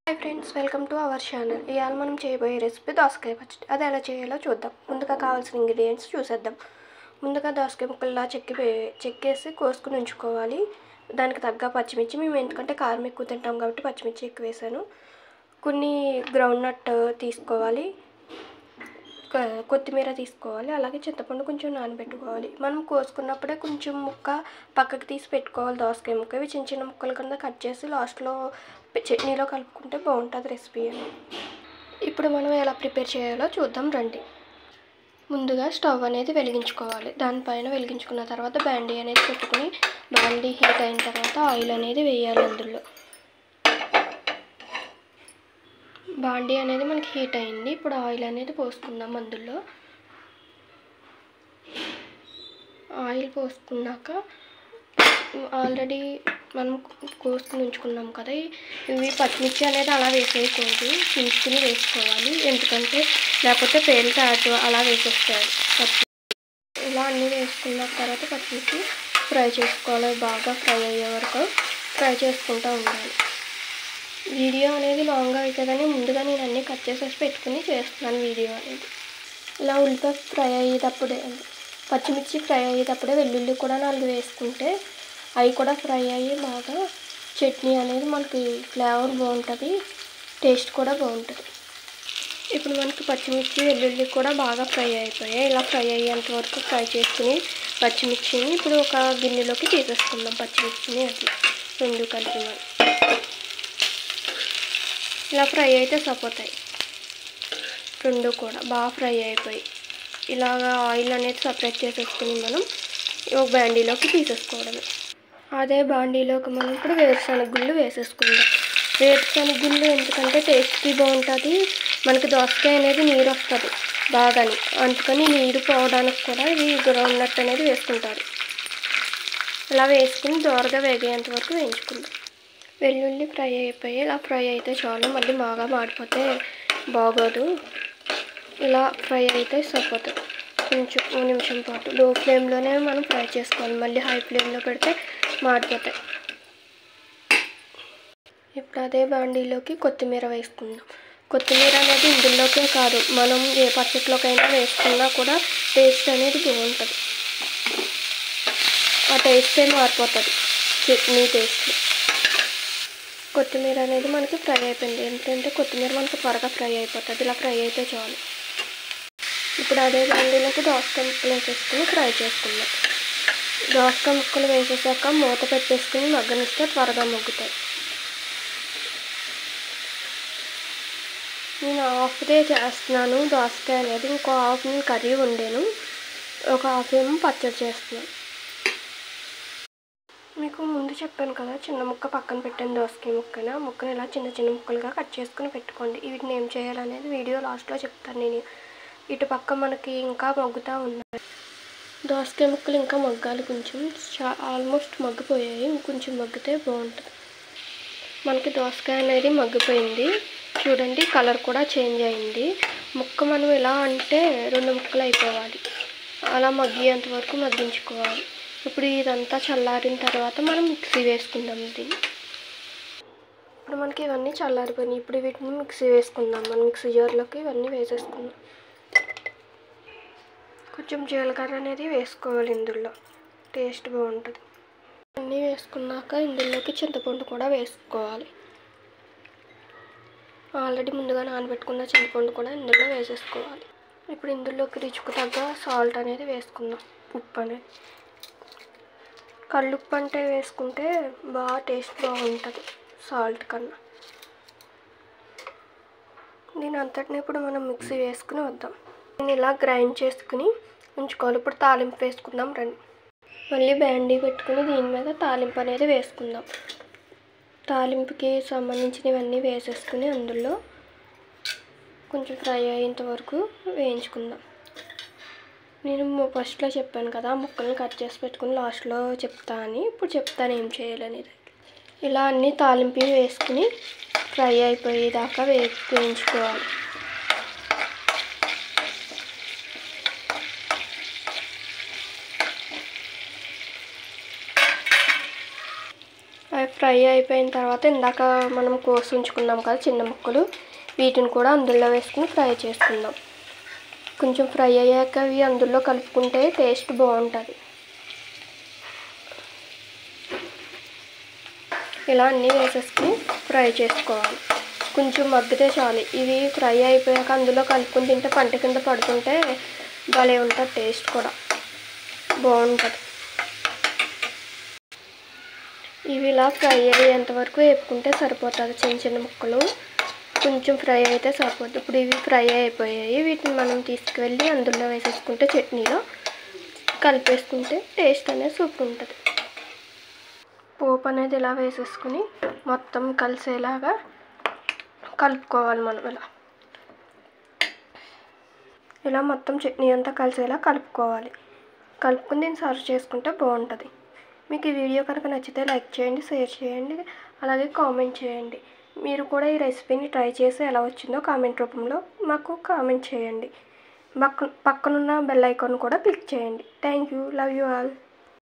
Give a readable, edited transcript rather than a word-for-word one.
Hi friends, welcome to our channel. ఇవాళ మనం చేయబోయే రెసిపీ దోసకాయ పచ్చడి. అది ఎలా చేయాలో చూద్దాం. ముందుగా కావాల్సిన ఇంగ్రీడియంట్స్ చూసేద్దాం. ముందుగా దోసకాయ ముక్కల్లా చెక్కేసి కోసుకుని ఉంచుకోవాలి. దానికి తగ్గ పచ్చిమిర్చి, మేము ఎందుకంటే కారం ఎక్కువ తింటాం కాబట్టి పచ్చిమిర్చి ఎక్కువ వేసాను. కొన్ని గ్రౌండ్ నట్ తీసుకోవాలి, కొత్తిమీర తీసుకోవాలి, అలాగే చింతపండు కొంచెం నానబెట్టుకోవాలి. మనం కోసుకున్నప్పుడే కొంచెం ముక్క పక్కకి తీసి పెట్టుకోవాలి. దోసకాయ ముక్క ఇవి చిన్న చిన్న ముక్కల కింద కట్ చేసి లాస్ట్లో చట్నీలో కలుపుకుంటే బాగుంటుంది రెసిపీ అని. ఇప్పుడు మనం ఎలా ప్రిపేర్ చేయాలో చూద్దాం రండి. ముందుగా స్టవ్ అనేది వెలిగించుకోవాలి. దానిపైన వెలిగించుకున్న తర్వాత బాండీ అనేది పెట్టుకుని బాండీ హీట్ అయిన తర్వాత ఆయిల్ అనేది వేయాలి. అందులో బాండీ అనేది మనకి హీట్ అయింది. ఇప్పుడు ఆయిల్ అనేది పోసుకుందాం. అందులో ఆయిల్ పోసుకున్నాక ఆల్రెడీ మనం కోసుకుని ఉంచుకున్నాం కదా, ఇవి పచ్చిమిర్చి అనేది అలా వేసేయకూడదు, చించుకుని వేసుకోవాలి. ఎందుకంటే లేకపోతే పేలితే అలా వేసేస్తాడు పచ్చిమిర్చి. ఇలా అన్నీ వేసుకున్న తర్వాత పచ్చిమిర్చి ఫ్రై చేసుకోవాలి. బాగా ఫ్రై అయ్యే వరకు ఫ్రై చేసుకుంటూ ఉండాలి. వీడియో అనేది లాంగ్గా అవుతుందని ముందుగా నేను అన్నీ కట్ చేసేసి పెట్టుకుని చేస్తున్నాను వీడియో అనేది. ఇలా ఉల్లిపాయ ఫ్రై అయ్యేటప్పుడే, పచ్చిమిర్చి ఫ్రై అయ్యేటప్పుడే వెల్లుల్లి కూడా 4 వేసుకుంటే అవి కూడా ఫ్రై అయ్యి బాగా చట్నీ అనేది మనకి ఫ్లేవర్ బాగుంటుంది, టేస్ట్ కూడా బాగుంటుంది. ఇప్పుడు మనకి పచ్చిమిర్చి వెల్లుల్లి కూడా బాగా ఫ్రై అయిపోయాయి. ఇలా ఫ్రై అయ్యేంత వరకు ఫ్రై చేసుకుని పచ్చిమిర్చిని ఇప్పుడు ఒక గిన్నెలోకి తీసేసుకుందాం. పచ్చిమిర్చిని అది రెండు కలిపి ఇలా ఫ్రై అయితే సరిపోతాయి. రెండు కూడా బాగా ఫ్రై అయిపోయి ఇలాగా ఆయిల్ అనేది సపరేట్ చేసేసుకుని మనం ఒక బాండీలోకి తీసేసుకోవడమే. అదే బాండీలోకి మనం ఇప్పుడు వేరుశనగ గుళ్ళు వేసేసుకుందాం. వేరుశనగ గుళ్ళు ఎందుకంటే టేస్ట్కి బాగుంటుంది, మనకి దోసకాయ అనేది నీరు వస్తుంది బాగాని, అందుకని నీరు పోవడానికి కూడా ఇవి గ్రౌండ్ నట్ అనేది వేసుకుంటారు. ఇలా వేసుకుని దోరగా వేగేంత వరకు వేయించుకుందాం. వెల్లుల్లి ఫ్రై అయిపోయి ఇలా ఫ్రై అయితే చాలు, మళ్ళీ బాగా మాడిపోతే బాగోదు. ఇలా ఫ్రై అయితే సరిపోతుంది. కొంచెం 1 నిమిషం పాటు లో ఫ్లేమ్లోనే మనం ఫ్రై చేసుకోవాలి, మళ్ళీ హై ఫ్లేమ్లో పెడితే మాడిపోతాయి. ఇప్పుడు అదే బాండీలోకి కొత్తిమీర వేసుకుందాం. కొత్తిమీర అనేది ఇందులోకే కాదు, మనం ఏ పచ్చట్లోకైనా వేసుకున్నా కూడా టేస్ట్ అనేది బాగుంటుంది. ఆ టేస్టే మారిపోతుంది, చట్నీ టేస్ట్. కొత్తిమీర అనేది మనకి ఫ్రై అయిపోయింది. ఎందుకంటే కొత్తిమీర మనకి త్వరగా ఫ్రై అయిపోతుంది. ఇలా ఫ్రై అయితే చాలు. ఇప్పుడు అదే బాండీలోకి దోసకాయ ముక్కలు వేసేసుకుని ఫ్రై చేసుకుందాం. దోసకాయ ముక్కలు వేసేసాక మూత పెట్టేసుకుని మగ్గనిస్తే త్వరగా మగ్గుతాయి. నేను హాఫ్దే చేస్తున్నాను దోసకాయ అనేది, ఇంకో హాఫ్ నేను కర్రీ వండాను, ఒక హాఫ్ ఏమో పచ్చడి చేస్తున్నాను. మీకు ముందు చెప్పాను కదా, చిన్న ముక్క పక్కన పెట్టాను దోసకాయ ముక్కని. ఆ ముక్కని ఇలా చిన్న చిన్న ముక్కలుగా కట్ చేసుకుని పెట్టుకోండి. వీటిని ఏం చేయాలనేది వీడియో లాస్ట్లో చెప్తాను నేను. ఇటు పక్క మనకి ఇంకా మగ్గుతూ ఉన్నాయి. దోసకాయ ముక్కలు ఇంకా మగ్గాలి, కొంచెం ఆల్మోస్ట్ మగ్గిపోయాయి, ఇంకొంచెం మగ్గితే బాగుంటుంది. మనకి దోసకాయ అనేది మగ్గిపోయింది చూడండి, కలర్ కూడా చేంజ్ అయింది. ముక్క మనం ఎలా అంటే 2 ముక్కలు అయిపోవాలి, అలా మగ్గేంత వరకు మగ్గించుకోవాలి. ఇప్పుడు ఇదంతా చల్లారిన తర్వాత మనం మిక్సీ వేసుకుందాం దీన్ని. ఇప్పుడు మనకి ఇవన్నీ చల్లారిపోయినాయి. ఇప్పుడు వీటిని మిక్సీ వేసుకుందాం. మనం మిక్సీ జార్లోకి ఇవన్నీ వేసేసుకుందాం. కొంచెం జీలకర్ర అనేది వేసుకోవాలి, ఇందులో టేస్ట్ బాగుంటుంది. అన్నీ వేసుకున్నాక ఇందులోకి చింతపండు కూడా వేసుకోవాలి. ఆల్రెడీ ముందుగా నానబెట్టుకున్న చింతపండు కూడా ఇందులో వేసేసుకోవాలి. ఇప్పుడు ఇందులోకి రుచికి తగ్గ సాల్ట్ అనేది వేసుకుందాం. ఉప్పు అనేది కల్లుప్పు అంటే వేసుకుంటే బాగా టేస్ట్ బాగుంటుంది సాల్ట్ కన్నా. దీని అంతటిని ఇప్పుడు మనం మిక్సీ వేసుకుని వద్దాం. నేను ఇలా గ్రైండ్ చేసుకుని ఉంచుకోవాలి. ఇప్పుడు తాలింపు వేసుకుందాం రండి. మళ్ళీ బాండీ పెట్టుకుని దీని మీద తాలింపు అనేది వేసుకుందాం. తాలింపుకి సంబంధించినవన్నీ వేసేసుకుని అందులో కొంచెం ఫ్రై అయ్యేంత వరకు వేయించుకుందాం. నేను ఫస్ట్లో చెప్పాను కదా, ముక్కల్ని కట్ చేసి పెట్టుకుని లాస్ట్లో చెప్తా అని. ఇప్పుడు చెప్తాను ఏం చేయాలనేది. ఇలా అన్నీ తాలింపు వేసుకుని ఫ్రై అయిపోయేదాకా వేయించుకోవాలి. అవి ఫ్రై అయిపోయిన తర్వాత ఇందాక మనం కోసి ఉంచుకున్నాం కదా చిన్న ముక్కలు, వీటిని కూడా అందులో వేసుకుని ఫ్రై చేసుకుందాం. కొంచెం ఫ్రై అయ్యాక అవి అందులో కలుపుకుంటే టేస్ట్ బాగుంటుంది. ఇలా అన్నీ వేసేసుకుని ఫ్రై చేసుకోవాలి. కొంచెం మగ్గితే చాలు. ఇవి ఫ్రై అయిపోయాక అందులో కలుపుకుని తింటే పంట కింద పడుతుంటే భలే ఉంటుంది, టేస్ట్ కూడా బాగుంటుంది. ఇవి ఇలా ఫ్రై అయ్యేంతవరకు వేపుకుంటే సరిపోతుంది. చిన్న చిన్న ముక్కలు కొంచెం ఫ్రై అయితే సరిపోతుంది. ఇప్పుడు ఇవి ఫ్రై అయిపోయాయి. వీటిని మనం తీసుకువెళ్ళి అందులో వేసేసుకుంటే చట్నీలో కలిపేసుకుంటే టేస్ట్ అనేది సూపర్ ఉంటుంది. పోపు అనేది ఇలా వేసేసుకుని మొత్తం కలిసేలాగా కలుపుకోవాలి. మనం ఇలా మొత్తం చట్నీ అంతా కలిసేలా కలుపుకోవాలి. కలుపుకుని దీన్ని సర్వ్ చేసుకుంటే బాగుంటుంది. మీకు ఈ వీడియో కనుక నచ్చితే లైక్ చేయండి, షేర్ చేయండి, అలాగే కామెంట్ చేయండి. మీరు కూడా ఈ రెసిపీని ట్రై చేసి ఎలా వచ్చిందో కామెంట్ రూపంలో మాకు కామెంట్ చేయండి. పక్కనున్న బెల్ ఐకాన్ కూడా క్లిక్ చేయండి. Thank you. Love you all.